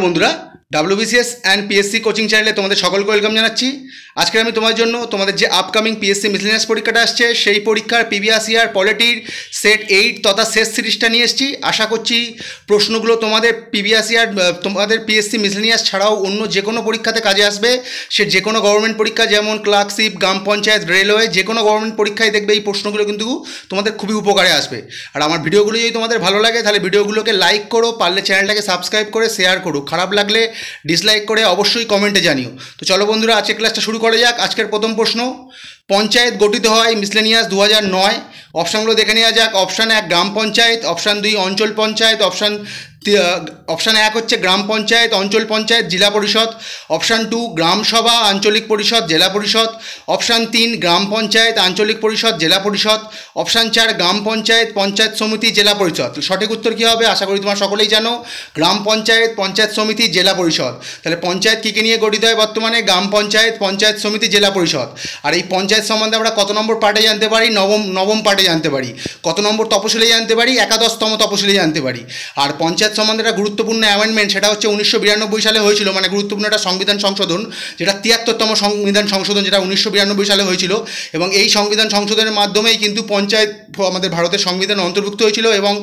নমস্কার বন্ধুরা, WBCS and PSC coaching চ্যানেলে তোমাদের সকলকে ওয়েলকাম জানাচ্ছি। আজকে আমি তোমাদের জন্য তোমাদের যে আপকামিং PSC মিসলেনিয়াস পরীক্ষাটা আসছে সেই পরীক্ষার প্রিভিয়াস ইয়ার পলিটির সেট 8 তথা শেষ সিরিজটা নিয়ে এসেছি। আশা করছি প্রশ্নগুলো তোমাদের প্রিভিয়াস ইয়ার তোমাদের PSC মিসলেনিয়াস ছাড়াও অন্য যে কোনো পরীক্ষাতে কাজে আসবে। সে যে কোনো গভর্নমেন্ট পরীক্ষা যেমন ক্লার্কশিপ, গ্রাম পঞ্চায়েত, রেলওয়ে, যে কোনো গভর্নমেন্ট পরীক্ষায় দেখবে এই প্রশ্নগুলো কিন্তু তোমাদের খুবই উপকারে আসবে। আর আমার ভিডিওগুলো যদি তোমাদের ভালো লাগে তাহলে ভিডিওগুলোকে লাইক করো, পারলে চ্যানেলটাকে সাবস্ক্রাইব করে শেয়ার করো, খারাপ লাগলে ডিসলাইক করে অবশ্যই কমেন্টে জানিও। তো চলো বন্ধুরা, আজকের ক্লাসটা শুরু করা যাক। আজকের প্রথম প্রশ্ন, পঞ্চায়েত গঠিত হয় মিসলেনিয়াস 2009। অপশানগুলো দেখে নেওয়া যাক। অপশান 1 গ্রাম পঞ্চায়েত, অপশান 2 অঞ্চল পঞ্চায়েত, অপশান 1 হচ্ছে গ্রাম পঞ্চায়েত, অঞ্চল পঞ্চায়েত, জেলা পরিষদ। অপশান 2 গ্রাম সভা, আঞ্চলিক পরিষদ, জেলা পরিষদ। অপশান 3 গ্রাম পঞ্চায়েত, আঞ্চলিক পরিষদ, জেলা পরিষদ। অপশান 4 গ্রাম পঞ্চায়েত, পঞ্চায়েত সমিতি, জেলা পরিষদ। সঠিক উত্তর কী হবে? আশা করি তোমরা সকলেই জানো, গ্রাম পঞ্চায়েত, পঞ্চায়েত সমিতি, জেলা পরিষদ। তাহলে পঞ্চায়েত কী কী নিয়ে গঠিত হয় বর্তমানে? গ্রাম পঞ্চায়েত, পঞ্চায়েত সমিতি, জেলা পরিষদ। আর এই পঞ্চায়েত সম্বন্ধে আমরা কত নম্বর পার্টে জানতে পারি? নবম পার্টে জানতে পারি। কত নম্বর তপশিলে জানতে পারি? একাদশতম তপশিলে জানতে পারি। আর পঞ্চায়েত সম্বন্ধে একটা গুরুত্বপূর্ণ অ্যামেন্ডমেন্ট, সেটা হচ্ছে 1992 সালে হয়েছিল, মানে গুরুত্বপূর্ণ একটা সংবিধান সংশোধন, যেটা 73তম সংবিধান সংশোধন, যেটা 1992 সালে হয়েছিল। এবং এই সংবিধান সংশোধনের মাধ্যমেই কিন্তু পঞ্চায়েত আমাদের ভারতের সংবিধানে অন্তর্ভুক্ত হয়েছিল এবং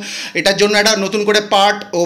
এটার জন্য একটা নতুন করে পার্ট ও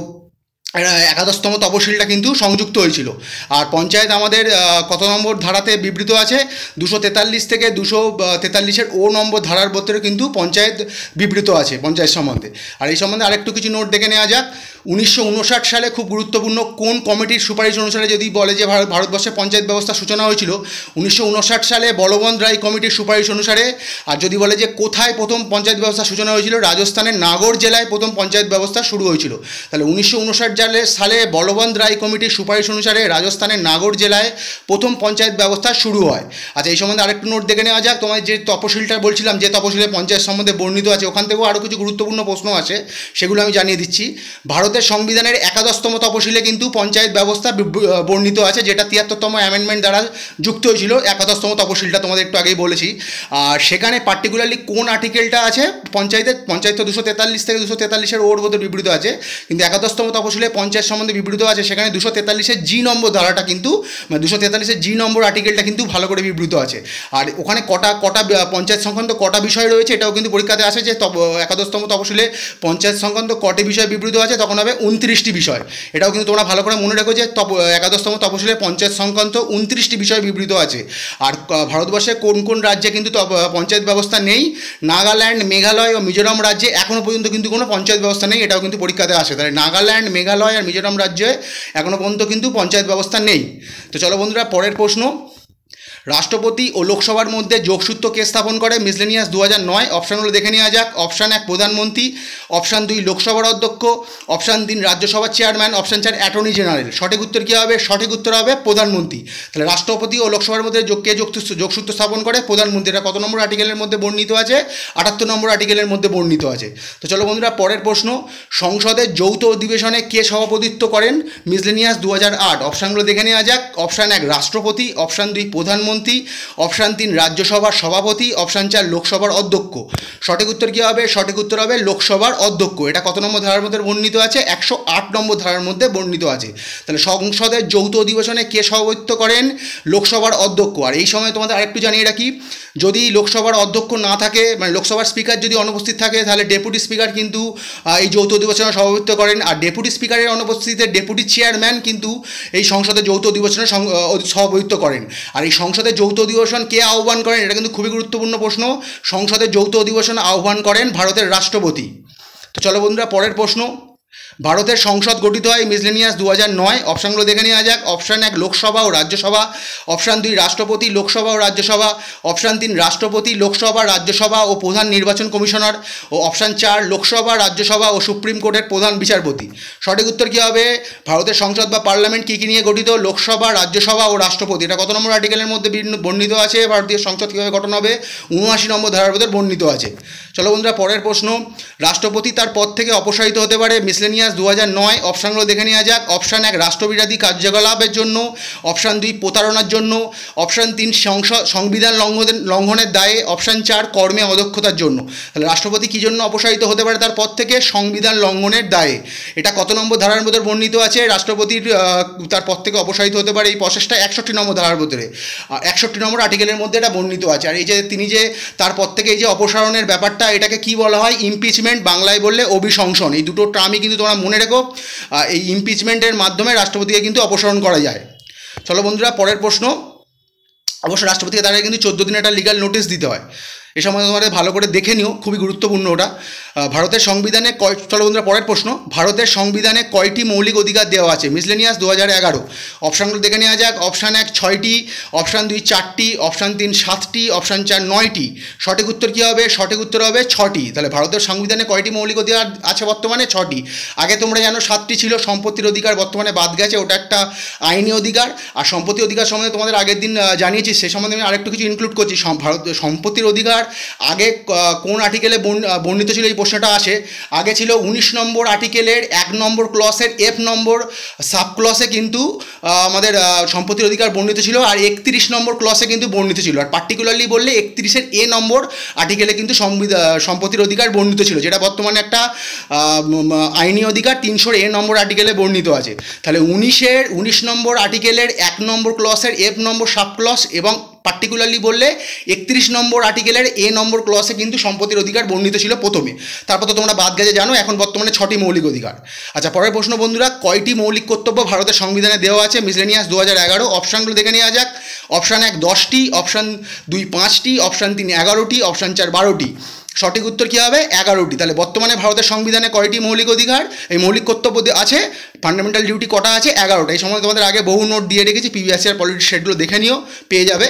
একাদশতম তপশিলটা কিন্তু সংযুক্ত হয়েছিল। আর পঞ্চায়েত আমাদের কত নম্বর ধারাতে বিবৃত আছে? 243 থেকে 243-এর ও নম্বর ধারার ভিতরে কিন্তু পঞ্চায়েত বিবৃত আছে পঞ্চায়েত সম্বন্ধে। আর এই সম্বন্ধে আরেকটু কিছু নোট দেখে নেওয়া যাক। 1959 সালে খুব গুরুত্বপূর্ণ কোন কমিটির সুপারিশ অনুসারে যদি বলে যে ভারতবর্ষে পঞ্চায়েত ব্যবস্থা সূচনা হয়েছিল? 1959 সালে বলবন্ত রায় কমিটির সুপারিশ অনুসারে। আর যদি বলে যে কোথায় প্রথম পঞ্চায়েত ব্যবস্থা সূচনা হয়েছিল? রাজস্থানের নাগর জেলায় প্রথম পঞ্চায়েত ব্যবস্থা শুরু হয়েছিল। তাহলে 1959 সালে বলবন্ত রায় কমিটির সুপারিশ অনুসারে রাজস্থানের নাগর জেলায় প্রথম পঞ্চায়েত ব্যবস্থা শুরু হয়। আচ্ছা, এই সম্বন্ধে আরেকটু নোট দেখে নেওয়া যাক। তোমাদের যে তপশিলটা বলছিলাম, যে তপশিলে পঞ্চায়েত সম্বন্ধে বর্ণিত আছে, ওখান থেকেও আরও কিছু গুরুত্বপূর্ণ প্রশ্ন আছে, সেগুলো আমি জানিয়ে দিচ্ছি। ভারতের সংবিধানের একাদশতম তপশিলে কিন্তু পঞ্চায়েত ব্যবস্থা বর্ণিত আছে, যেটা 73তম অ্যামেন্ডমেন্ট দ্বারা যুক্ত হয়েছিল। একাদশতম তপশিলটা তোমাদের একটু আগেই বলেছি। আর সেখানে পার্টিকুলারলি কোন আর্টিকেলটা আছে পঞ্চায়েত তো 243 থেকে 243-এর ওর মধ্যে বিবৃত আছে, কিন্তু একাদশতম তপশিলে পঞ্চায়েত সম্বন্ধে বিবৃত আছে, সেখানে 243-এর জি নম্বর ধারাটা কিন্তু, মানে 243-এর জি নম্বর আর্টিকেলটা কিন্তু ভালো করে বিবৃত আছে। আর ওখানে কটা পঞ্চায়েত সংক্রান্ত কটা বিষয় রয়েছে এটাও কিন্তু পরীক্ষাতে আসে, যে একাদশতম তপশিলে পঞ্চায়েত সংক্রান্ত কটি বিষয় বিবৃত আছে, তখন হবে 29টি বিষয়। এটাও কিন্তু তোমরা ভালো করে মনে রেখো যে একাদশতম তপশিলে পঞ্চায়েত সংক্রান্ত 29টি বিষয় বিবৃত আছে। আর ভারতবর্ষে কোন কোন রাজ্যে কিন্তু পঞ্চায়েত ব্যবস্থা নেই? নাগাল্যান্ড, মেঘালয় ও মিজোরাম রাজ্যে এখনও পর্যন্ত কিন্তু কোনো পঞ্চায়েত ব্যবস্থা নেই, এটাও কিন্তু পরীক্ষাতে আসে। তাহলে নাগাল্যান্ড, মেঘালয় আর মিজোরাম রাজ্যে এখনও পর্যন্ত কিন্তু পঞ্চায়েত ব্যবস্থা নেই। তো চলো বন্ধুরা, পরের প্রশ্ন, রাষ্ট্রপতি ও লোকসভার মধ্যে যোগসূত্র কে স্থাপন করে মিসলেনিয়াস 2009? অপশানগুলো দেখে নেওয়া যাক। অপশান 1 প্রধানমন্ত্রী, অপশান 2 লোকসভার অধ্যক্ষ, অপশান 3 রাজ্যসভার চেয়ারম্যান, অপশান 4 অ্যাটর্নি জেনারেল। সঠিক উত্তর কী হবে? সঠিক উত্তর হবে প্রধানমন্ত্রী। তাহলে রাষ্ট্রপতি ও লোকসভার মধ্যে কে যোগসূত্র স্থাপন করে? প্রধানমন্ত্রী। এটা কত নম্বর আর্টিকেলের মধ্যে বর্ণিত আছে? 78 নম্বর আর্টিকেলের মধ্যে বর্ণিত আছে। তো চলো বন্ধুরা, পরের প্রশ্ন, সংসদের যৌথ অধিবেশনে কে সভাপতিত্ব করেন মিসলেনিয়াস 2008? অপশানগুলো দেখে নেওয়া যাক। অপশান 1 রাষ্ট্রপতি, অপশান 2 প্রধানমন্ত্রী, অপশান 3 রাজ্যসভার সভাপতি, অপশান 4 লোকসভার অধ্যক্ষ। সঠিক উত্তর কী হবে? সঠিক উত্তর হবে লোকসভার অধ্যক্ষ। এটা কত নম্বর ধারার মধ্যে বর্ণিত আছে? 108 নম্বর ধারার মধ্যে বর্ণিত আছে। তাহলে সংসদের যৌথ অধিবেশনে কে সভাপতিত্ব করেন? লোকসভার অধ্যক্ষ। আর এই সময় তোমাদের আরেকটু জানিয়ে রাখি, যদি লোকসভার অধ্যক্ষ না থাকে, মানে লোকসভার স্পিকার যদি অনুপস্থিত থাকে, তাহলে ডেপুটি স্পিকার কিন্তু এই যৌথ অধিবেশনে সভাপতিত্ব করেন। আর ডেপুটি স্পিকারের অনুপস্থিতিতে ডেপুটি চেয়ারম্যান কিন্তু এই সংসদের যৌথ অধিবেশনে সভাপতিত্ব করেন। আর এই সংসদের যৌথ অধিবেশন কে আহ্বান করেন? এটা কিন্তু খুবই গুরুত্বপূর্ণ প্রশ্ন। সংসদের যৌথ অধিবেশন আহ্বান করেন ভারতের রাষ্ট্রপতি। তো চলো বন্ধুরা, পরের প্রশ্ন, ভারতের সংসদ গঠিত হয় মিসলেনিয়াস 2009? অপশানগুলো দেখে নেওয়া যাক। অপশান 1 লোকসভা ও রাজ্যসভা, অপশান 2 রাষ্ট্রপতি, লোকসভা ও রাজ্যসভা, অপশান 3 রাষ্ট্রপতি, লোকসভা, রাজ্যসভা ও প্রধান নির্বাচন কমিশনার, ও অপশান 4 লোকসভা, রাজ্যসভা ও সুপ্রিম কোর্টের প্রধান বিচারপতি। সঠিক উত্তর কী হবে? ভারতের সংসদ বা পার্লামেন্ট কী কী নিয়ে গঠিত? লোকসভা, রাজ্যসভা ও রাষ্ট্রপতি। এটা কত নম্বর আর্টিকেলের মধ্যে বর্ণিত আছে? ভারতীয় সংসদ কীভাবে গঠন হবে? 79 নম্বর ধারার মধ্যে বর্ণিত আছে। চলো বন্ধুরা, পরের প্রশ্ন, রাষ্ট্রপতি তার পদ থেকে অপসারিত হতে পারে মিসলেনিয়াস মিসলেনিয়াস 2009 অপশানগুলো দেখে নেওয়া যাক। অপশান 1 রাষ্ট্রবিরোধী কার্যকলাপের জন্য, অপশান 2 প্রতারণার জন্য, অপশান 3 সংবিধান লঙ্ঘনের দায়ে, অপশান 4 কর্মে অদক্ষতার জন্য। তাহলে রাষ্ট্রপতি কী জন্য অপসারিত হতে পারে তার পদ থেকে? সংবিধান লঙ্ঘনের দায়ে। এটা কত নম্বর ধারার মধ্যে বর্ণিত আছে? রাষ্ট্রপতির তার পদ থেকে অপসারিত হতে পারে এই প্রসেসটা 61 নম্বর ধারার ভিতরে, 61 নম্বর আর্টিকেলের মধ্যে এটা বর্ণিত আছে। আর এই যে তিনি যে তার পদ থেকে এই যে অপসারণের ব্যাপারটা, এটাকে কি বলা হয়? ইমপিচমেন্ট, বাংলায় বললে অভিশংসন। এই দুটো টার্মই কিন্তু তোমরা মনে রেখো। এই ইমপিচমেন্টের মাধ্যমে রাষ্ট্রপতিকে কিন্তু অপসারণ করা যায়। চলো বন্ধুরা, পরের প্রশ্ন। অবশ্য রাষ্ট্রপতিকে তারা কিন্তু 14 দিনে একটা লিগাল নোটিশ দিতে হয়। এ সময় তোমাদের ভালো করে দেখে নিও, খুবই গুরুত্বপূর্ণ ওটা। ভারতের সংবিধানে চলো বন্ধুরা, পরের প্রশ্ন। ভারতের সংবিধানে কয়টি মৌলিক অধিকার দেওয়া আছে? মিসলেনিয়াস 2011। অপশানগুলো দেখে নেওয়া যাক। অপশান 1 6টি, অপশান 2 4টি, অপশান 3 7টি, অপশান 4 9টি। সঠিক উত্তর কী হবে? সঠিক উত্তর হবে 6টি। তাহলে ভারতের সংবিধানে কয়টি মৌলিক অধিকার আছে বর্তমানে? 6টি। আগে তোমরা জানো 7টি ছিল। সম্পত্তির অধিকার বর্তমানে বাদ গেছে, ওটা একটা আইনি অধিকার। আর সম্পত্তির অধিকার সম্বন্ধে তোমাদের আগের দিন জানিয়েছি, সে সম্বন্ধে আমি আরেকটু কিছু ইনক্লুড করছি। ভারতের সম্পত্তির অধিকার আগে কোন আর্টিকেলে বর্ণিত ছিল এই প্রশ্নটা আসে। আগে ছিল 19 নম্বর আর্টিকেলের 1 নম্বর ক্লসের F নম্বর সাব ক্লসে কিন্তু আমাদের সম্পত্তির অধিকার বর্ণিত ছিল, আর 31 নম্বর ক্লসে কিন্তু বর্ণিত ছিল। আর পার্টিকুলারলি বললে 31-এর A নম্বর আর্টিকেলে কিন্তু সম্পত্তির অধিকার বর্ণিত ছিল, যেটা বর্তমানে একটা আইনি অধিকার 300 A নম্বর আর্টিকেলে বর্ণিত আছে। তাহলে 19 নম্বর আর্টিকেলের 1 নম্বর ক্লসের F নম্বর সাব ক্লস এবং পার্টিকুলারলি বললে 31 নম্বর আর্টিকেলের A নম্বর ক্লসে কিন্তু সম্পত্তির অধিকার বর্ণিত ছিল প্রথমে। তারপর তো তোমরা বাদ গেছে জানো, এখন বর্তমানে 6টি মৌলিক অধিকার। আচ্ছা, পরের প্রশ্ন বন্ধুরা, কয়টি মৌলিক কর্তব্য ভারতের সংবিধানে দেওয়া আছে? মিসলেনিয়াস 2011। অপশানগুলো দেখে নেওয়া যাক। অপশান 1 10টি, অপশান 2 5টি, অপশান 3 11টি, অপশান 4 12টি। সঠিক উত্তর কী হবে? 11টি। তাহলে বর্তমানে ভারতের সংবিধানে কয়টি মৌলিক অধিকার, এই মৌলিক কর্তব্য আছে, ফান্ডামেন্টাল ডিউটি কটা আছে? 11টা। এই সময় তোমাদের আগে বহু নোট দিয়ে রেখেছি, প্রিভিয়াস পলিটি সেটগুলো দেখে নিও, পেয়ে যাবে।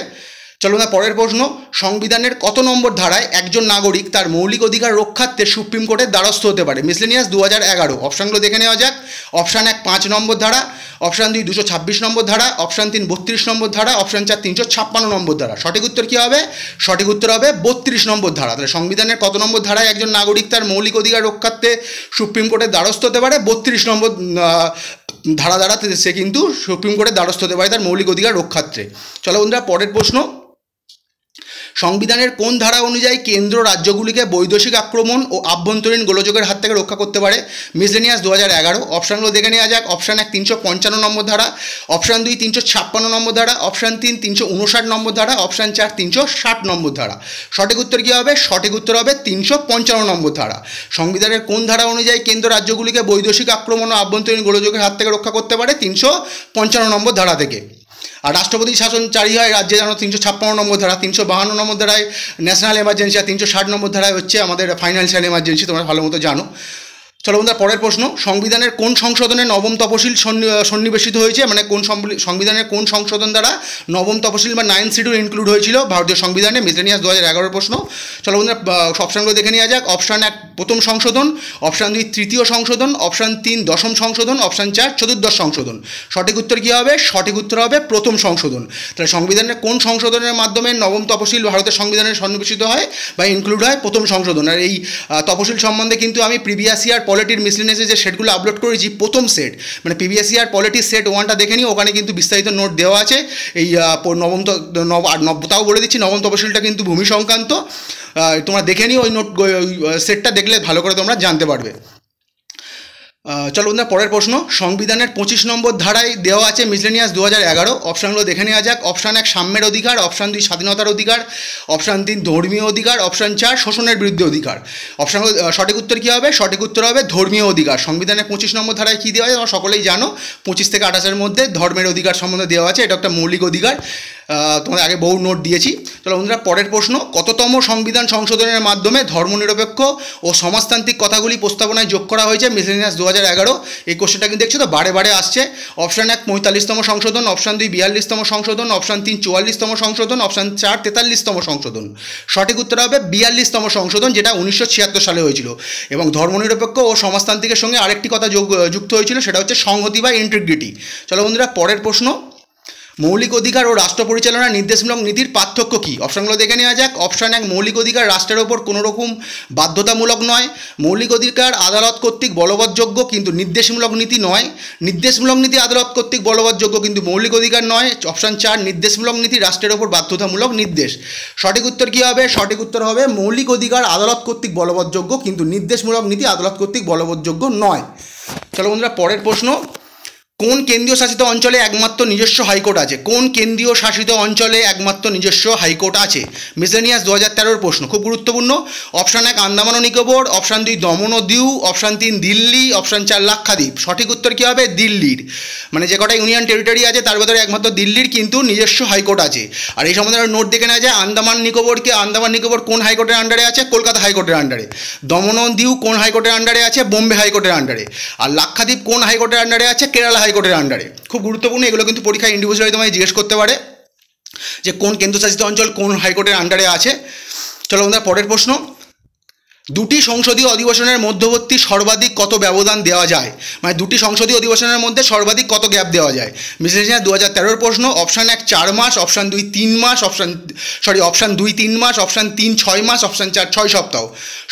চলো না, পরের প্রশ্ন। সংবিধানের কত নম্বর ধারায় একজন নাগরিক তার মৌলিক অধিকার রক্ষার্থে সুপ্রিম কোর্টের দ্বারস্থ হতে পারে? মিসলেনিয়াস 2011। অপশানগুলো দেখে নেওয়া যাক। অপশান 1 5 নম্বর ধারা, অপশান 2 226 নম্বর ধারা, অপশান 3 32 নম্বর ধারা, অপশান 4 356 নম্বর ধারা। সঠিক উত্তর কী হবে? সঠিক উত্তর হবে 32 নম্বর ধারা। তাহলে সংবিধানের কত নম্বর ধারায় একজন নাগরিক তার মৌলিক অধিকার রক্ষার্থে সুপ্রিম কোর্টের দ্বারস্থ হতে পারে? 32 নম্বর ধারা দ্বারা সে কিন্তু সুপ্রিম কোর্টের দ্বারস্থ হতে পারে তার মৌলিক অধিকার রক্ষার্থে। চলো বন্ধুরা, পরের প্রশ্ন। সংবিধানের কোন ধারা অনুযায়ী কেন্দ্র রাজ্যগুলিকে বৈদেশিক আক্রমণ ও আভ্যন্তরীণ গোলযোগের হাত থেকে রক্ষা করতে পারে? মিসলেনিয়াস 2011। অপশানগুলো দেখে নেওয়া যাক। অপশান 1 355 নম্বর ধারা, অপশান 2 356 নম্বর ধারা, অপশান 3 359 নম্বর ধারা, অপশান 4 360 নম্বর ধারা। সঠিক উত্তর কী হবে? সঠিক উত্তর হবে 355 নম্বর ধারা। সংবিধানের কোন ধারা অনুযায়ী কেন্দ্র রাজ্যগুলিকে বৈদেশিক আক্রমণ ও আভ্যন্তরীণ গোলযোগের হাত থেকে রক্ষা করতে পারে? 355 নম্বর ধারা থেকে। আর রাষ্ট্রপতি শাসন জারি হয় রাজ্যে জানো 356 নম্বর ধারা, 352 নম্বর ধারায় ন্যাশনাল এমার্জেন্সি, আর 360 নম্বর ধারায় হচ্ছে আমাদের ফাইন্যান্সিয়াল এমার্জেন্সি, তোমরা ভালো মতো জানো। চলো বন্ধুরা, পরের প্রশ্ন। সংবিধানের কোন সংশোধনে নবম তফসিল সন্নিবেশিত হয়েছে? মানে কোন সংবিধানের কোন সংশোধন দ্বারা নবম তফসিল বা 9th শিডিউল ইনক্লুড হয়েছিল ভারতীয় সংবিধানে? মিসলেনিয়াস 2011 প্রশ্ন। চলো বন্ধুরা, অপশানগুলো দেখে নেওয়া যাক। অপশান 1 প্রথম সংশোধন, অপশান 2 তৃতীয় সংশোধন, অপশান 3 দশম সংশোধন, অপশান 4 চতুর্দশ সংশোধন। সঠিক উত্তর কী হবে? সঠিক উত্তর হবে প্রথম সংশোধন। তাহলে সংবিধানের কোন সংশোধনের মাধ্যমে নবম তফসিল ভারতের সংবিধানে সন্নিবেশিত হয় বা ইনক্লুড হয়? প্রথম সংশোধন। আর এই তফসিল সম্বন্ধে কিন্তু আমি প্রিভিয়াস ইয়ার পলিটির মিসলেনিয়াসে যে সেটগুলো আপলোড করেছি, প্রথম সেট মানে প্রিভিয়াস ইয়ার পলিটির সেট 1টা দেখে নিই, ওখানে কিন্তু বিস্তারিত নোট দেওয়া আছে। এই তাও বলে দিচ্ছি, নবম তফসিলটা কিন্তু ভূমি সংক্রান্ত, তোমরা দেখে নিও, ওই সেটটা দেখলে ভালো করে তোমরা জানতে পারবে। চলো বন্ধুরা, পরের প্রশ্ন। সংবিধানের 25 নম্বর ধারায় দেওয়া আছে মিসলেনিয়াস 2011। অপশানগুলো দেখে নেওয়া যাক। অপশান 1 সাম্যের অধিকার, অপশান 2 স্বাধীনতার অধিকার, অপশান 3 ধর্মীয় অধিকার, অপশান 4 শোষণের বিরুদ্ধে অধিকার। অপশানগুলো সঠিক উত্তর কী হবে? সঠিক উত্তর হবে ধর্মীয় অধিকার। সংবিধানের 25 নম্বর ধারায় কী দেওয়া আছে তোমরা সকলেই জানো, 25 থেকে 28-এর মধ্যে ধর্মের অধিকার সম্বন্ধে দেওয়া আছে। এটা একটা মৌলিক অধিকার, তোমাদের আগে বহু নোট দিয়েছি। চলো বন্ধুরা, পরের প্রশ্ন। কততম সংবিধান সংশোধনের মাধ্যমে ধর্মনিরপেক্ষ ও সমাজতান্ত্রিক কথাগুলি প্রস্তাবনায় যোগ করা হয়েছে? মিসলেনিয়াস 2011। এই কোশ্চেনটা কিন্তু দেখছো তো বারে বারে আসছে। অপশান 1 45তম সংশোধন, অপশান 2 42তম সংশোধন, অপশান 3 44তম সংশোধন, অপশান 4 43তম সংশোধন। সঠিক উত্তর হবে 42তম সংশোধন, যেটা 1976 সালে হয়েছিল। এবং ধর্মনিরপেক্ষ ও সমাজতান্ত্রিকের সঙ্গে আরেকটি কথা যুক্ত হয়েছিল, সেটা হচ্ছে সংহতি বা ইন্টিগ্রিটি। চলো বন্ধুরা, পরের প্রশ্ন। মৌলিক অধিকার ও রাষ্ট্র পরিচালনার নির্দেশমূলক নীতির পার্থক্য কী? অপশানগুলো দেখে নেওয়া যাক। অপশান এক, মৌলিক অধিকার রাষ্ট্রের ওপর কোনো রকম বাধ্যতামূলক নয়। মৌলিক অধিকার আদালত কর্তৃক বলবৎযোগ্য কিন্তু নির্দেশমূলক নীতি নয়। নির্দেশমূলক নীতি আদালত কর্তৃক বলবৎযোগ্য কিন্তু মৌলিক অধিকার নয়। অপশান চার, নির্দেশমূলক নীতি রাষ্ট্রের ওপর বাধ্যতামূলক নির্দেশ। সঠিক উত্তর কী হবে? সঠিক উত্তর হবে মৌলিক অধিকার আদালত কর্তৃক বলবৎযোগ্য কিন্তু নির্দেশমূলক নীতি আদালত কর্তৃক বলবৎযোগ্য নয়। চলো বন্ধুরা, পরের প্রশ্ন, কোন কেন্দ্রীয় শাসিত অঞ্চলে একমাত্র নিজস্ব হাইকোর্ট আছে? কোন কেন্দ্রীয় শাসিত অঞ্চলে একমাত্র নিজস্ব হাইকোর্ট আছে? মিসেলিনিয়াস 2013 প্রশ্ন, খুব গুরুত্বপূর্ণ। অপশান এক, আন্দামান ও নিকোবর। অপশান দুই, দমন ও দিউ। অপশান তিন, দিল্লি। অপশান চার, লাক্ষাদ্বীপ। সঠিক উত্তর কী হবে? দিল্লির। মানে যে কটা ইউনিয়ন টেরিটরি আছে তার ভেতরে একমাত্র দিল্লির কিন্তু নিজস্ব হাইকোর্ট আছে। আর এই সম্বন্ধে নোট দেখে নেওয়া যায়, আন্দামান নিকোবর কোন হাইকোর্টের আন্ডারে আছে? কলকাতা হাইকোর্টের আন্ডারে। দমন ও দিউ কোন হাইকোর্টের আন্ডারে আছে? বোম্বে হাইকোর্টের আন্ডারে। আর লাক্ষাদ্বীপ কোন হাইকোর্টের আন্ডারে আছে? কেরালা হাইকোর্টের আন্ডারে। খুব গুরুত্বপূর্ণ, এগুলো কিন্তু পরীক্ষায় ইন্ডিভিজুয়ালি তোমায় জিজ্ঞেস করতে পারে যে কোন কেন্দ্রশাসিত অঞ্চল কোন হাইকোর্টের আন্ডারে আছে। চলো আমরা পরের প্রশ্ন, দুটি সংসদীয় অধিবেশনের মধ্যবর্তী সর্বাধিক কত ব্যবধান দেওয়া যায়? মানে দুটি সংসদীয় অধিবেশনের মধ্যে সর্বাধিক কত গ্যাপ দেওয়া যায়? মিসেলিনিয়াস 2013 প্রশ্ন। অপশান এক 4 মাস। অপশান দুই 3 মাস। অপশান দুই 3 মাস। অপশান তিন 6 মাস। অপশান চার 6 সপ্তাহ।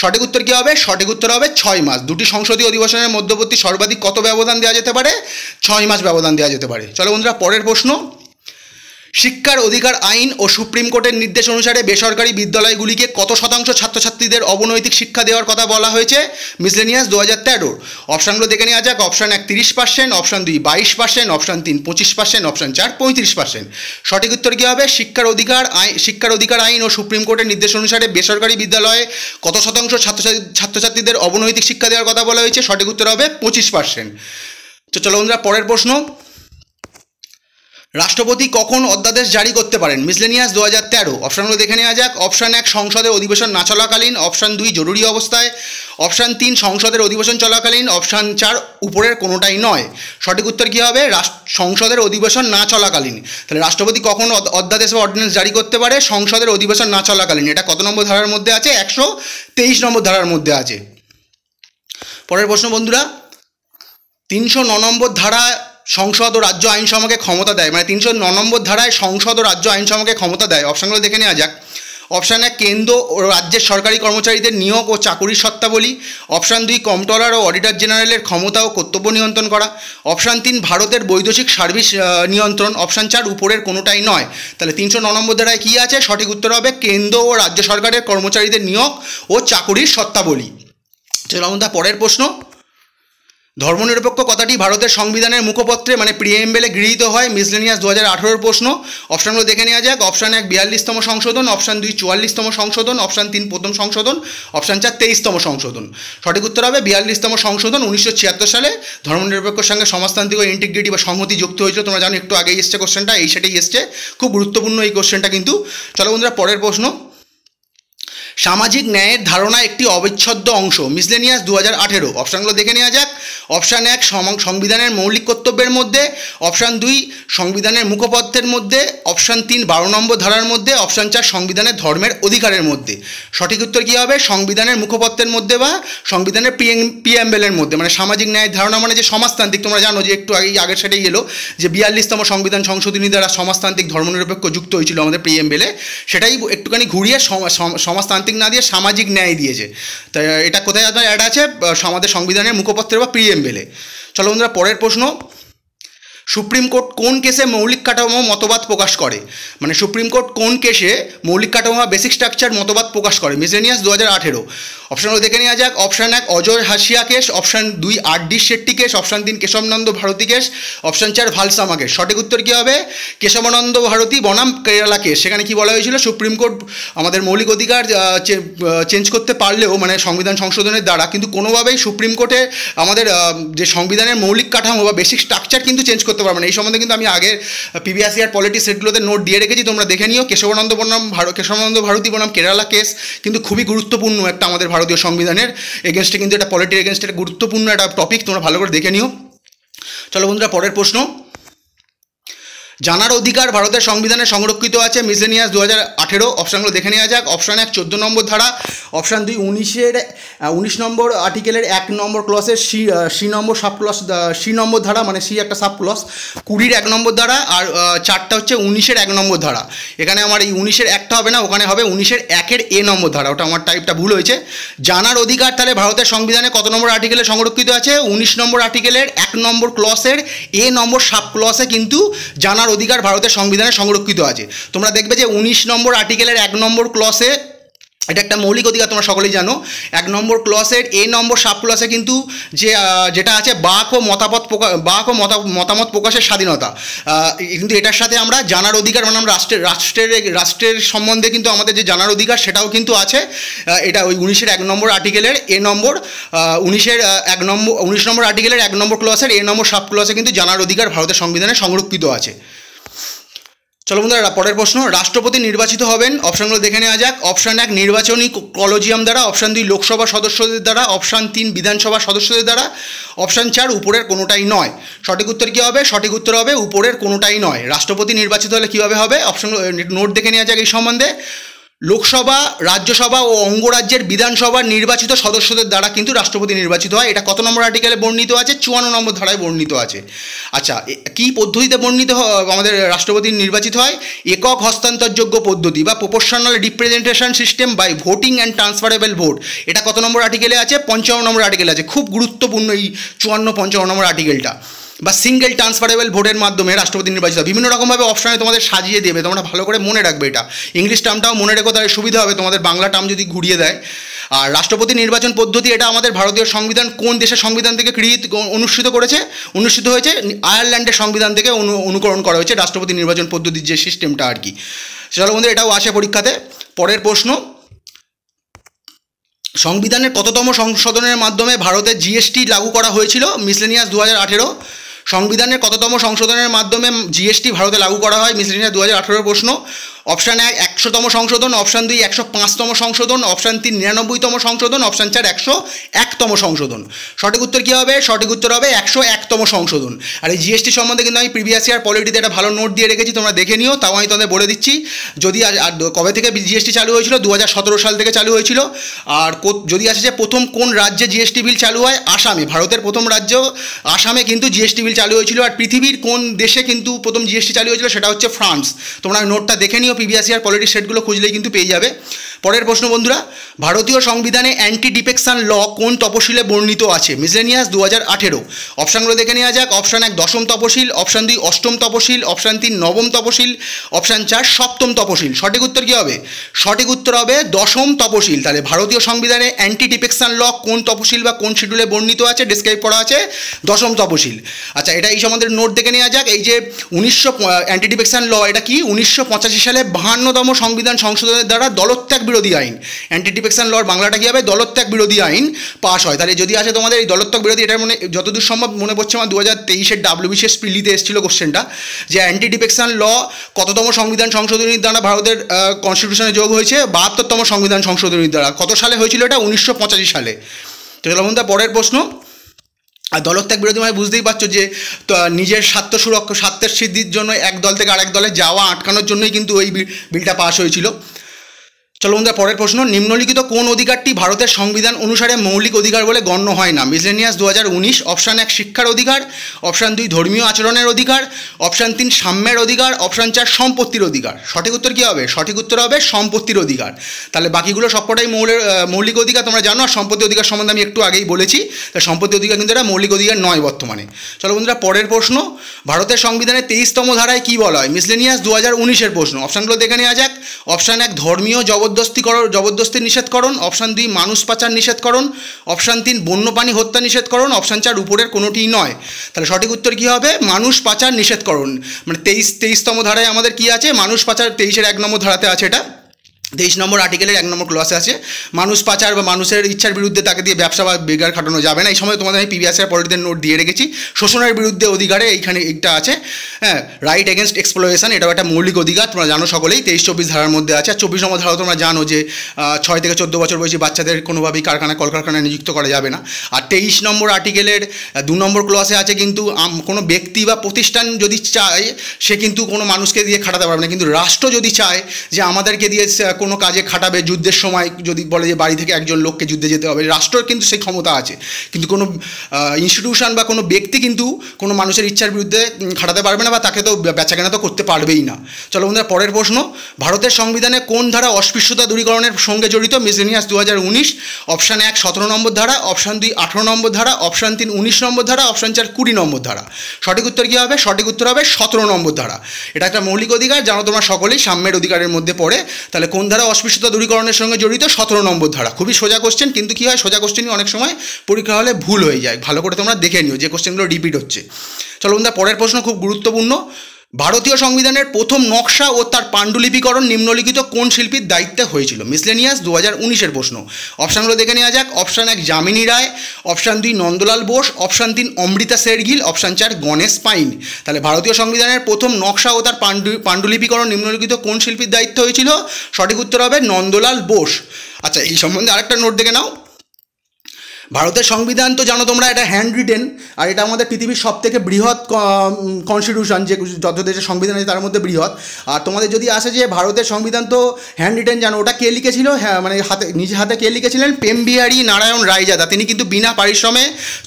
সঠিক উত্তর কী হবে? সঠিক উত্তর হবে 6 মাস। দুটি সংসদীয় অধিবেশনের মধ্যবর্তী সর্বাধিক কত ব্যবধান দেওয়া যেতে পারে? 6 মাস ব্যবধান দেওয়া যেতে পারে। চলো বন্ধুরা, পরের প্রশ্ন, শিক্ষার অধিকার আইন ও সুপ্রিম কোর্টের নির্দেশ অনুসারে বেসরকারি বিদ্যালয়গুলিকে কত শতাংশ ছাত্রছাত্রীদের অবনৈতিক শিক্ষা দেওয়ার কথা বলা হয়েছে? মিসেলিনিয়াস 2013। অপশানগুলো দেখে নেওয়া যাক। অপশান এক 30%। অপশান দুই 22%। অপশান তিন 25%। অপশান চার 35%। সঠিক উত্তর কী হবে? শিক্ষার অধিকার আইন ও সুপ্রিম কোর্টের নির্দেশ অনুসারে বেসরকারি বিদ্যালয়ে কত শতাংশ ছাত্রছাত্রীদের অবনৈতিক শিক্ষা দেওয়ার কথা বলা হয়েছে? সঠিক উত্তর হবে 25%। তো চলো বন্ধুরা, পরের প্রশ্ন, রাষ্ট্রপতি কখন অধ্যাদেশ জারি করতে পারেন? মিসেলিনিয়াস 2013। অপশানগুলো দেখে নেওয়া যাক। অপশান এক, সংসদের অধিবেশন না চলাকালীন। অপশান দুই, জরুরি অবস্থায়। অপশান তিন, সংসদের অধিবেশন চলাকালীন। অপশান চার, উপরের কোনোটাই নয়। সঠিক উত্তর কী হবে? সংসদের অধিবেশন না চলাকালীন। তাহলে রাষ্ট্রপতি কখন অধ্যাদেশ বা অর্ডিন্যান্স জারি করতে পারে? সংসদের অধিবেশন না চলাকালীন। এটা কত নম্বর ধারার মধ্যে আছে? 123 নম্বর ধারার মধ্যে আছে। পরের প্রশ্ন বন্ধুরা, 309 নম্বর ধারা সংসদ ও রাজ্য আইনসভাকে ক্ষমতা দেয়, মানে 309 নম্বর ধারায় সংসদ ও রাজ্য আইনসভাকে ক্ষমতা দেয়। অপশানগুলো দেখে নেওয়া যাক। অপশান এক, কেন্দ্র ও রাজ্যের সরকারি কর্মচারীদের নিয়োগ ও চাকুরির শর্তাবলী। অপশান দুই, কম্পট্রোলার ও অডিটর জেনারেলের ক্ষমতা ও কর্তব্য নিয়ন্ত্রণ করা। অপশান তিন, ভারতের বৈদেশিক সার্ভিস নিয়ন্ত্রণ। অপশান চার, উপরের কোনোটাই নয়। তাহলে 309 নম্বর ধারায় কী আছে? সঠিক উত্তর হবে কেন্দ্র ও রাজ্য সরকারের কর্মচারীদের নিয়োগ ও চাকুরির শর্তাবলী। চলো আমরা পরের প্রশ্ন, ধর্মনিরপেক্ষ কথাটি ভারতের সংবিধানের মুখপত্রে মানে প্রিএমবেলে গৃহীত হয়। মিসেলিনিয়াস 2018 প্রশ্ন। অপশানগুলো দেখে নেওয়া যাক। অপশান এক 42তম সংশোধন। অপশান দুই 44তম সংশোধন। অপশান তিন প্রথম সংশোধন। অপশান চার 23তম সংশোধন। সঠিক উত্তর হবে 42তম সংশোধন। 1976 সালে ধর্মনিরপেক্ষের সঙ্গে সমাজতান্ত্রিক ও ইন্টিগ্রিটি বা সংহতি যুক্ত হয়েছিল। তোমরা জানো, একটু আগেই এসছে কোশ্চেনটা, এই সেটাই এসছে। খুব গুরুত্বপূর্ণ এই কোশ্চেনটা কিন্তু। চলো বন্ধুরা, পরের প্রশ্ন, সামাজিক ন্যায়ের ধারণা একটি অবিচ্ছেদ্য অংশ। মিসেলিনিয়াস 2018। অপশানগুলো দেখে নেওয়া যাক। অপশান এক, সংবিধানের মৌলিক কর্তব্যের মধ্যে। অপশান দুই, সংবিধানের মুখপত্রের মধ্যে। অপশান তিন 12 নম্বর ধারার মধ্যে। অপশান চার, সংবিধানের ধর্মের অধিকারের মধ্যে। সঠিক উত্তর কী হবে? সংবিধানের মুখপত্রের মধ্যে বা সংবিধানের প্রিএমবেলের মধ্যে। মানে সামাজিক ন্যায়ের ধারণা মানে যে সমাজতান্ত্রিক, তোমরা জানো যে একটু আগের সেটাই এলো যে 42তম সংবিধান সংশোধনী দ্বারা সমাজতান্ত্রিক ধর্মনিরপেক্ষ যুক্ত হয়েছিল আমাদের প্রিএমবেলে, সেটাই একটুখানি ঘুরিয়ে সমাজতান্ত্রিক না দিয়ে সামাজিক ন্যায় দিয়েছে। তাই এটা কোথায় আপনার অ্যাড আছে? আমাদের সংবিধানের মুখপত্রে বা প্রিএমবেলে। চলো বন্ধুরা, পরের প্রশ্ন, সুপ্রিম কোর্ট কোন কেসে মৌলিক কাঠামো মতবাদ প্রকাশ করে? মানে সুপ্রিম কোর্ট কোন কেসে মৌলিক কাঠামো বা বেসিক স্ট্রাকচার মতবাদ প্রকাশ করে? মিসেলিনিয়াস 2018। অপশানগুলো দেখে নেওয়া যাক। অপশান এক, অজয় হাসিয়া কেস। অপশান দুই, আর.ডি. শেট্টি কেস। অপশান তিন, কেশবানন্দ ভারতী কেস। অপশান চার, ভালসামা কেস। সঠিক উত্তর কী হবে? কেশবানন্দ ভারতী বনাম কেরালা কেস। সেখানে কি বলা হয়েছিল? সুপ্রিম কোর্ট আমাদের মৌলিক অধিকার চেঞ্জ করতে পারলেও, মানে সংবিধান সংশোধনের দ্বারা, কিন্তু কোনোভাবেই সুপ্রিম কোর্টে আমাদের যে সংবিধানের মৌলিক কাঠামো বা বেসিক স্ট্রাকচার কিন্তু চেঞ্জ করতে পারবে না। এই সম্বন্ধে কিন্তু আমি আগের প্রিভিয়াস ইয়ার পলিটি সেটগুলোতে নোট দিয়ে রেখেছি, তোমরা দেখে নিও। কেশবানন্দ ভারতী বনাম কেরালা কেস কিন্তু খুবই গুরুত্বপূর্ণ একটা আমাদের ভারতীয় সংবিধানের এগেনস্টে, কিন্তু এটা পলিটির এগেনস্টে একটা গুরুত্বপূর্ণ একটা টপিক, তোমরা ভালো করে দেখে নিও। চলো বন্ধুরা, পরের প্রশ্ন, জানার অধিকার ভারতের সংবিধানে সংরক্ষিত আছে মিসলেনিয়াস 2018। অপশানগুলো দেখে নেওয়া যাক। অপশান 1 14 নম্বর ধারা, অপশান 2 19 নম্বর আর্টিকেলের 1 নম্বর ক্লসের সি নম্বর সাব ক্লস, সি নম্বর ধারা মানে সি একটা সাব ক্লস, 20 1 নম্বর ধারা, আর 4টা হচ্ছে 19 1 নম্বর ধারা। এখানে আমার এই 19 1টা হবে না, ওখানে হবে 19 1 এ নম্বর ধারা, ওটা আমার টাইপটা ভুল হয়েছে। জানার অধিকার তাহলে ভারতের সংবিধানে কত নম্বর আর্টিকেলে সংরক্ষিত আছে? 19 নম্বর আর্টিকেলের 1 নম্বর ক্লসের এ নম্বর সাব ক্লসে কিন্তু জানার অধিকার ভারতের সংবিধানে সংরক্ষিত আছে। তোমরা দেখবে যে 19 নম্বর আর্টিকেলের 1 নম্বর ক্লসে, এটা একটা মৌলিক অধিকার তোমরা সকলেই জানো, 1 নম্বর ক্লসের এ নম্বর সাব ক্লসে কিন্তু যেটা আছে বাক ও মতামত প্রকাশের স্বাধীনতা, কিন্তু এটার সাথে আমরা জানার অধিকার মানে আমরা রাষ্ট্রের সম্বন্ধে কিন্তু আমাদের যে জানার অধিকার সেটাও কিন্তু আছে। এটা ওই 19 1 নম্বর আর্টিকেলের এ নম্বর 19 নম্বর আর্টিকেলের 1 নম্বর ক্লসের এ নম্বর সাব ক্লসে কিন্তু জানার অধিকার ভারতের সংবিধানে সংরক্ষিত আছে। চলো বন্ধুরা, পরের প্রশ্ন, রাষ্ট্রপতি নির্বাচিত হবেন। অপশানগুলো দেখে নেওয়া যাক। অপশান 1 নির্বাচনী কলেজিয়াম দ্বারা, অপশান 2 লোকসভা সদস্যদের দ্বারা, অপশান 3 বিধানসভা সদস্যদের দ্বারা, অপশান 4 উপরের কোনোটাই নয়। সঠিক উত্তর কী হবে? সঠিক উত্তর হবে উপরের কোনোটাই নয়। রাষ্ট্রপতি নির্বাচিত হলে কীভাবে হবে? অপশানগুলো নোট দেখে নেওয়া যাক এই সম্বন্ধে। লোকসভা, রাজ্যসভা ও অঙ্গরাজ্যের বিধানসভার নির্বাচিত সদস্যদের দ্বারা কিন্তু রাষ্ট্রপতি নির্বাচিত হয়। এটা কত নম্বর আর্টিকেলে বর্ণিত আছে? 54 নম্বর ধারায় বর্ণিত আছে। আচ্ছা, কি পদ্ধতিতে বর্ণিত আমাদের রাষ্ট্রপতি নির্বাচিত হয়? একক হস্তান্তরযোগ্য পদ্ধতি বা proportional representation system by voting and transferable vote. এটা কত নম্বর আর্টিকেলে আছে? 55 নম্বর আর্টিকেলে আছে। খুব গুরুত্বপূর্ণ এই 54-55 নম্বর আর্টিকেলটা। বা সিঙ্গেল ট্রান্সফারেবল ভোটের মাধ্যমে রাষ্ট্রপতি নির্বাচিত হয়। বিভিন্ন রকমভাবে অপশানে তোমাদের সাজিয়ে দেবে, তোমরা ভালো করে মনে রাখবে। এটা ইংলিশ টার্মটাও মনে রেখো, তাহলে সুবিধা হবে তোমাদের বাংলা টার্ম যদি ঘুরিয়ে দেয়। আর রাষ্ট্রপতি নির্বাচন পদ্ধতি, এটা আমাদের ভারতীয় সংবিধান কোন দেশের সংবিধান থেকে অনুষ্ঠিত হয়েছে? আয়ারল্যান্ডের সংবিধান থেকে অনুকরণ করা হয়েছে রাষ্ট্রপতি নির্বাচন পদ্ধতির যে সিস্টেমটা আর কি। চলো বন্ধু, এটাও আসে পরীক্ষাতে। পরের প্রশ্ন, সংবিধানের কততম সংশোধনের মাধ্যমে ভারতে জিএসটি লাগু করা হয়েছিল? মিসলেনিয়াস 2018। সংবিধানের কততম সংশোধনের মাধ্যমে জিএসটি ভারতে লাগু করা হয়? মিসলেনিয়াস 2018 প্রশ্ন। অপশান 1 100তম সংশোধন, অপশান 2 105তম সংশোধন, অপশান 3 99তম সংশোধন, অপশান 4 101তম সংশোধন। সঠিক উত্তর কী হবে? সঠিক উত্তর হবে 101তম সংশোধন। আর এই জিএসটি সম্বন্ধে কিন্তু আমি প্রিভিয়াস ইয়ার পলিটিতে একটা ভালো নোট দিয়ে রেখেছি, তোমরা দেখে নিও। তাও আমি তোমাদের বলে দিচ্ছি, যদি কবে থেকে জিএসটি চালু হয়েছিল? 2017 সাল থেকে চালু হয়েছিল। আর যদি আসে যে প্রথম কোন রাজ্যে জিএসটি বিল চালু হয়? আসামে। ভারতের প্রথম রাজ্য আসামে কিন্তু জিএসটি বিল চালু হয়েছিল। আর পৃথিবীর কোন দেশে কিন্তু প্রথম জিএসটি চালু হয়েছিল? সেটা হচ্ছে ফ্রান্স। তোমরা নোটটা দেখে নিও, প্রিভিয়াস ইয়ার পলিটিক্স সেটগুলো খুঁজলেই কিন্তু পেয়ে যাবে। পরের প্রশ্ন বন্ধুরা, ভারতীয় সংবিধানে অ্যান্টি ডিফেকশন ল কোন তপশিলে বর্ণিত আছে? মিসলেনিয়াস 2018। অপশানগুলো দেখে নেওয়া যাক। অপশান 1 10ম তপশিল, অপশান 2 8ম তপশিল, অপশান 3 9ম তপশিল, অপশান 4 7ম তপশিল। সঠিক উত্তর কী হবে? সঠিক উত্তর হবে 10ম তপশিল। তাহলে ভারতীয় সংবিধানে অ্যান্টি ডিফেকশন ল কোন তপশিল বা কোন শিডিউলে বর্ণিত আছে, ডিসক্রাইব করা আছে? 10ম তপশিল। আচ্ছা, এটা এই সম্বন্ধে নোট দেখে নেওয়া যাক। এই যে অ্যান্টি ডিফেকশন ল, এটা কি 1985 সালে 52তম সংবিধান সংশোধনের দ্বারা দলত্যাগ বিরোধী আইন, অ্যান্টি ডিফেকশন লর বাংলাটা কী হবে? দলত্যাগ বিরোধী আইন পাস হয়। তাহলে যদি আছে তোমাদের এই দলত্যাগ বিরোধী, এটার মানে যতদূর সম্ভব মনে পড়ছে আমার 2023-এর WBCS প্রিলিতে এসেছিল কোশ্চেনটা, যে অ্যান্টি ডিফেকশন ল কততম সংবিধান সংশোধনীর দ্বারা ভারতের কনস্টিটিউশনে যোগ হয়েছে? 72তম সংবিধান সংশোধনীর দ্বারা। কত সালে হয়েছিল এটা? 1985 সালে। তো চলো বন্ধুরা, পরের প্রশ্ন। আর দলত্যাগ বিরোধী মানে বুঝতেই পারছো যে নিজের স্বার্থের সিদ্ধির জন্য এক দল থেকে আরেক দলে যাওয়া আটকানোর জন্যই কিন্তু ওই বিলটা পাস হয়েছিল। চলো বন্ধুরা, পরের প্রশ্ন, নিম্নলিখিত কোন অধিকারটি ভারতের সংবিধান অনুসারে মৌলিক অধিকার বলে গণ্য হয় না? মিসলেনিয়াস 2019। অপশান 1 শিক্ষার অধিকার, অপশান 2 ধর্মীয় আচরণের অধিকার, অপশান 3 সাম্যের অধিকার, অপশান 4 সম্পত্তির অধিকার। সঠিক উত্তর কী হবে? সঠিক উত্তর হবে সম্পত্তির অধিকার। তাহলে বাকিগুলো সবকটাই মৌলিক অধিকার তোমরা জানো। আর সম্পত্তি অধিকার সম্বন্ধে আমি একটু আগেই বলেছি, তাই সম্পত্তি অধিকার কিন্তু এটা মৌলিক অধিকার নয় বর্তমানে। চলো বন্ধুরা, পরের প্রশ্ন, ভারতের সংবিধানের 23তম ধারায় কী বলা হয়? মিসলেনিয়াস 2019-এর প্রশ্ন। অপশানগুলো দেখে নেওয়া যাক। অপশান 1 ধর্মীয় জবরদস্তি নিষেধকরণ, অপশান 2 মানুষ পাচার নিষেধকরণ, অপশান 3 বন্যপ্রাণী হত্যা নিষেধকরণ, অপশান 4 উপরের কোনোটিই নয়। তাহলে সঠিক উত্তর কী হবে? মানুষ পাচার নিষেধকরণ। মানে 23তম ধারায় আমাদের কী আছে? মানুষ পাচার 23-এর 1 নম্বর ধারাতে আছে এটা। 23 নম্বর আর্টিকেলের 1 নম্বর ক্লসে আছে মানুষ পাচার বা মানুষের ইচ্ছার বিরুদ্ধে তাকে দিয়ে ব্যবসা বা বেকার খাটানো যাবে না। এই সময় তোমাদের আমি পিবিএসআর পলিটিদের নোট দিয়ে রেখেছি। শোষণের বিরুদ্ধে অধিকারে এইখানে একটা আছে, হ্যাঁ, রাইট এগেনস্ট এক্সপ্লয়েশন, এটাও একটা মৌলিক অধিকার, তোমরা জানো সকলেই, 23-24 ধারার মধ্যে আছে। আর 24 নম্বর ধারাও তোমরা জানো যে 6 থেকে 14 বছর বয়সী বাচ্চাদের কোনোভাবেই কলকারখানায় নিযুক্ত করা যাবে না। আর 23 নম্বর আর্টিকেলের 2 নম্বর ক্লসে আছে কিন্তু কোনো ব্যক্তি বা প্রতিষ্ঠান যদি চায় সে কিন্তু কোনো মানুষকে দিয়ে খাটাতে পারবে না, কিন্তু রাষ্ট্র যদি চায় যে আমাদেরকে দিয়ে কোনো কাজে খাটাবে, যুদ্ধের সময় যদি বলে যে বাড়ি থেকে একজন লোককে যুদ্ধে যেতে হবে, রাষ্ট্রের কিন্তু সেই ক্ষমতা আছে। কিন্তু কোনো ইনস্টিটিউশন বা কোনো ব্যক্তি কিন্তু কোনো মানুষের ইচ্ছার বিরুদ্ধে খাটাতে পারবে না বা তাকে তো বেচাকেনা তো করতে পারবেই না। চলো বন্ধুরা, পরের প্রশ্ন, ভারতের সংবিধানে কোন ধারা অস্পৃশ্যতা দূরীকরণের সঙ্গে জড়িত? মিসলেনিয়াস 2019। অপশান 1 17 নম্বর ধারা, অপশান 2 18 নম্বর ধারা, অপশান 3 19 নম্বর ধারা, অপশান 4 20 নম্বর ধারা। সঠিক উত্তর কী হবে? সঠিক উত্তর হবে 17 নম্বর ধারা। এটা একটা মৌলিক অধিকার, জানো তোমরা সকলেই, সাম্যের অধিকারের মধ্যে পড়ে। তাহলে কোন ধারা অস্পৃশ্যতা দূরীকরণের সঙ্গে জড়িত? 17 নম্বর ধারা। খুবই সোজা কোশ্চেন, কিন্তু কী হয়, সোজা কোশ্চেনই অনেক সময় পরীক্ষা হলে ভুল হয়ে যায়। ভালো করে তোমরা দেখে নিও যে কোশ্চেনগুলো রিপিট হচ্ছে। চলো বন্ধুরা, পরের প্রশ্ন খুব গুরুত্বপূর্ণ। ভারতীয় সংবিধানের প্রথম নকশা ও তার পাণ্ডুলিপিকরণ নিম্নলিখিত কোন শিল্পীর দায়িত্বে হয়েছিল? মিসলেনিয়াস 2019-এর প্রশ্ন। অপশানগুলো দেখে নেওয়া যাক। Option 1 Jamini Roy, option 2 Nandalal Bose, option 3 Amrita Shergil, option 4 Ganesh Pyne. তাহলে ভারতীয় সংবিধানের প্রথম নকশা ও তার পাণ্ডুলিপিকরণ নিম্নলিখিত কোন শিল্পীর দায়িত্ব হয়েছিল? সঠিক উত্তর হবে নন্দলাল বোস। আচ্ছা, এই সম্বন্ধে আরেকটা নোট দেখে নাও। ভারতের সংবিধান তো জানো তোমরা, এটা হ্যান্ড রিটেন, আর এটা আমাদের পৃথিবীর সবথেকে বৃহৎ কনস্টিটিউশন, যে যত দেশের সংবিধান আছে তার মধ্যে বৃহৎ। আর তোমাদের যদি আসে যে ভারতের সংবিধান তো হ্যান্ড রিটেন, জানো ওটা কে লিখেছিল? হ্যাঁ, মানে নিজে হাতে কে লিখেছিলেন? পেমবিহারী নারায়ণ রায়জাদা। তিনি কিন্তু বিনা পারিশ্রমে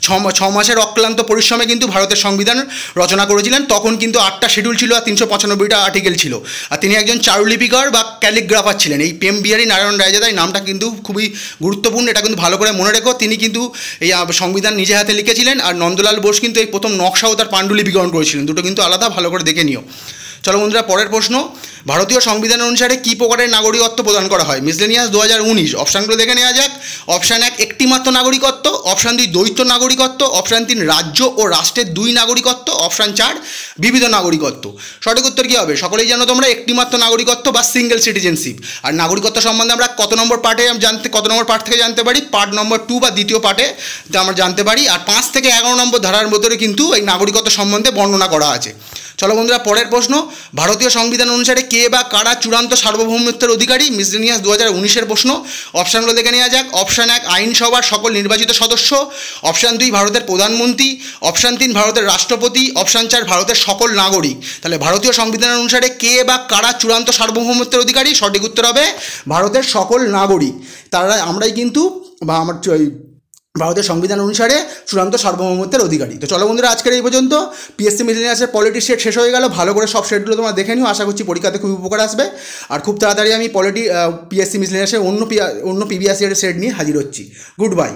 6 মাসের অক্লান্ত পরিশ্রমে কিন্তু ভারতের সংবিধান রচনা করেছিলেন। তখন কিন্তু 8টা শিডিউল ছিল আর 395টা আর্টিকেল ছিল। আর তিনি একজন চারুলিপিকার বা ক্যালিগ্রাফার ছিলেন। এই পেমবিহারী নারায়ণ রায়জাদা, এই নামটা কিন্তু খুবই গুরুত্বপূর্ণ, এটা কিন্তু ভালো করে মনে রেখো। তিনি কিন্তু এই সংবিধান নিজে হাতে লিখেছিলেন। আর নন্দলাল বোস কিন্তু এই প্রথম নকশা ও তার পাণ্ডুলিপিকরণ করেছিলেন। দুটো কিন্তু আলাদা, ভালো করে দেখে নিও। চলো বন্ধুরা, পরের প্রশ্ন, ভারতীয় সংবিধান অনুসারে কী প্রকারের নাগরিকত্ব প্রদান করা হয়? মিসলেনিয়াস 2019। অপশানগুলো দেখে নেওয়া যাক। অপশান 1 একটিমাত্র নাগরিকত্ব, অপশান 2 দ্বৈত নাগরিকত্ব, অপশান 3 রাজ্য ও রাষ্ট্রের 2 নাগরিকত্ব, অপশান 4 বিবিধ নাগরিকত্ব। সঠিক উত্তর কী হবে? সকলেই জানো তোমরা, একটিমাত্র নাগরিকত্ব বা সিঙ্গেল সিটিজেনশিপ। আর নাগরিকত্ব সম্বন্ধে আমরা কত নম্বর পার্ট থেকে জানতে পারি? পার্ট নম্বর 2 বা দ্বিতীয় পার্টে আমরা জানতে পারি। আর 5 থেকে 11 নম্বর ধারার মধ্যে কিন্তু এই নাগরিকত্ব সম্বন্ধে বর্ণনা করা আছে। চলো বন্ধুরা, পরের প্রশ্ন, ভারতীয় সংবিধান অনুসারে কে বা কারা চূড়ান্ত সার্বভৌমত্বের অধিকারী? মিসলেনিয়াস 2019-এর প্রশ্ন। অপশানগুলো দেখে নেওয়া যাক। অপশান 1 আইনসভার সকল নির্বাচিত সদস্য, অপশান 2 ভারতের প্রধানমন্ত্রী, অপশান 3 ভারতের রাষ্ট্রপতি, অপশান 4 ভারতের সকল নাগরিক। তাহলে ভারতীয় সংবিধান অনুসারে কে বা কারা চূড়ান্ত সার্বভৌমত্বের অধিকারী? সঠিক উত্তর হবে ভারতের সকল নাগরিক। তারা আমরাই কিন্তু বা আমার ভারতের সংবিধান অনুসারে চূড়ান্ত সার্বভৌমত্বের অধিকারী। তো চলো বন্ধুরা, আজকের এই পর্যন্ত। পিএসসি মিসলেনিয়াসের পলিটি সেট শেষ হয়ে গেল। ভালো করে সব সেটগুলো তোমরা দেখে নিও, আশা করছি পরীক্ষাতে খুব উপকার আসবে। আর খুব তাড়াতাড়ি আমি পিএসসি মিসলেনিয়াসের অন্য পিবিএসসি এর সেট নিয়ে হাজির হচ্ছি। Good bye.